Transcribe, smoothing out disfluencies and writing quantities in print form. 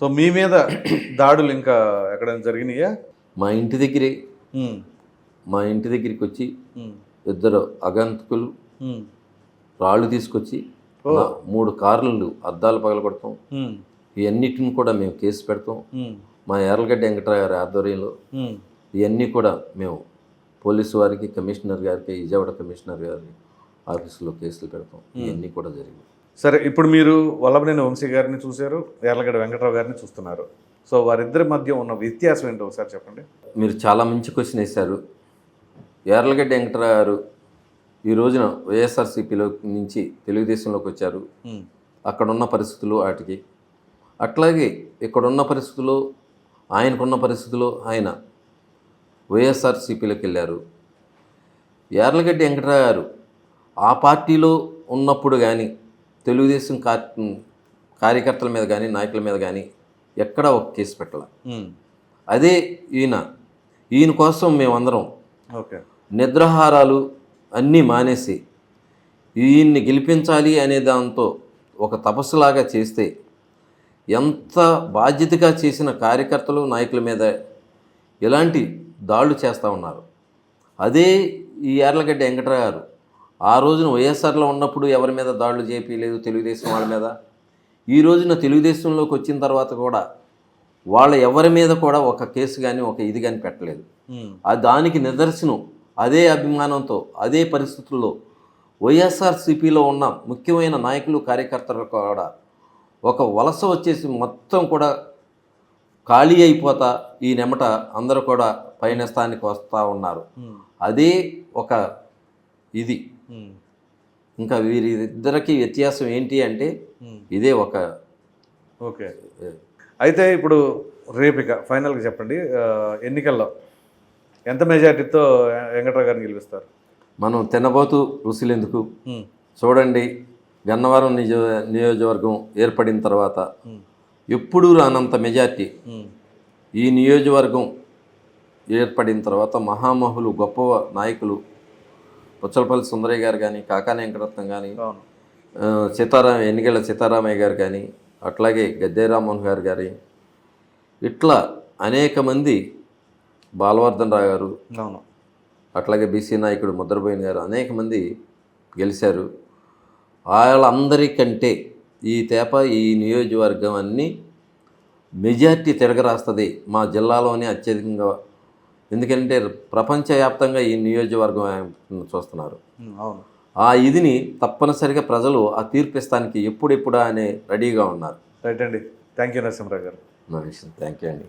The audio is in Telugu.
సో మీ మీద దాడులు ఇంకా ఎక్కడైనా జరిగినాయా? మా ఇంటి దగ్గరే హ్మ్. మా ఇంటి దగ్గరికి వచ్చి హ్మ్. ఇద్దరు అగంతకులు హ్మ్. రాళ్ళు తీసుకొచ్చి ఓ. 3 కార్లు అద్దాలు పగలగొడతాం. హ్మ్. ఇవన్నిటిని కూడా మేము కేసు పెడతాం. హ్మ్. మా యార్లగడ్డ వెంకటరావు గారి ఆధ్వర్యంలో హ్మ్. ఇవన్నీ కూడా మేము పోలీసు వారికి, కమిషనర్ గారికి, విజయవాడ కమిషనర్ గారి ఆఫీసులో కేసులు పెడతాం. ఇవన్నీ కూడా జరిగింది. సరే, ఇప్పుడు మీరు వల్లభనేని వంశీ గారిని చూశారు, యార్లగడ్డ వెంకట్రావు గారిని చూస్తున్నారు. సో వారిద్దరి మధ్య ఉన్న వ్యత్యాసం ఏంటో ఒకసారి చెప్పండి. మీరు చాలా మంచి క్వశ్చన్ వేశారు. యార్లగడ్డ వెంకటరావు గారు ఈ రోజున వైఎస్ఆర్సీపీలో నుంచి తెలుగుదేశంలోకి వచ్చారు. హ్మ్. అక్కడున్న పరిస్థితులు వాటికి, అట్లాగే ఇక్కడున్న పరిస్థితుల్లో ఆయనకున్న పరిస్థితుల్లో ఆయన వైఎస్ఆర్సీపీలోకి వెళ్ళారు. యార్లగడ్డ వెంకటరావు గారు ఆ పార్టీలో ఉన్నప్పుడు కానీ తెలుగుదేశం కార్యకర్తల మీద కానీ నాయకుల మీద కానీ ఎక్కడా ఒక కేసు పెట్టాల. హ్మ్. అదే ఈయన కోసం మేమందరం ఓకే. నిద్రాహారాలు అన్నీ మానేసి ఈయన్ని గెలిపించాలి అనే దాంతో ఒక తపస్సులాగా చేస్తే ఎంత బాధ్యతగా చేసిన కార్యకర్తలు నాయకుల మీద ఎలాంటి దాడులు చేస్తూ ఉన్నారు. అదే ఈ యార్లగడ్డ వెంకటరావు గారు ఆ రోజున వైఎస్ఆర్లో ఉన్నప్పుడు ఎవరి మీద దాడులు చేయలేదు, తెలుగుదేశం వాళ్ళ మీద. ఈ రోజున తెలుగుదేశంలోకి వచ్చిన తర్వాత కూడా వాళ్ళ ఎవరి మీద కూడా ఒక కేసు కానీ ఒక ఇది కానీ పెట్టలేదు. దానికి నిదర్శనం అదే అభిమానంతో అదే పరిస్థితుల్లో వైఎస్ఆర్సీపీలో ఉన్న ముఖ్యమైన నాయకులు కార్యకర్తలు కూడా ఒక వలస వచ్చేసి మొత్తం కూడా ఖాళీ అయిపోతా ఈ నెమట అందరూ కూడా పైన స్థానికి వస్తూ ఉన్నారు. అదే ఒక ఇది. ఇంకా వీరిద్దరికి వ్యత్యాసం ఏంటి అంటే ఇదే ఒక. ఓకే. అయితే ఇప్పుడు రేపిక ఫైనల్గా చెప్పండి, ఎన్నికల్లో ఎంత మెజార్టీతో వెంకట్రావు గారిని గెలిపిస్తారు? మనం తినబోతూ రుసులెందుకు చూడండి. గన్నవరం నియోజకవర్గం ఏర్పడిన తర్వాత ఎప్పుడూ రానంత మెజార్టీ ఈ నియోజకవర్గం ఏర్పడిన తర్వాత మహామహులు గొప్ప నాయకులు పుచ్చలపల్లి సుందరయ్య గారు కానీ, కాకాని వెంకటరత్నం కానీ, ఎన్నికల సీతారామయ్య గారు కానీ, అట్లాగే గద్దె రామ్మోహన్ గారు కానీ, ఇట్లా అనేక మంది, బాలవర్ధన్ రావు గారు, అట్లాగే బీసీ నాయకుడు ముద్రబోయిన గారు, అనేక మంది గెలిచారు. వాళ్ళందరికంటే ఈ నియోజకవర్గం అన్నీ మెజార్టీ తిరగరాస్తుంది మా జిల్లాలోనే అత్యధికంగా. ఎందుకంటే ప్రపంచవ్యాప్తంగా ఈ నియోజకవర్గం చూస్తున్నారు. ఆ ఇదిని తప్పనిసరిగా ప్రజలు ఆ తీర్పు ఇస్తానికి ఎప్పుడెప్పుడా అనే రెడీగా ఉన్నారు. రైట్ అండి. థ్యాంక్ యూ నరసింహరావు గారు. థ్యాంక్ యూ అండి.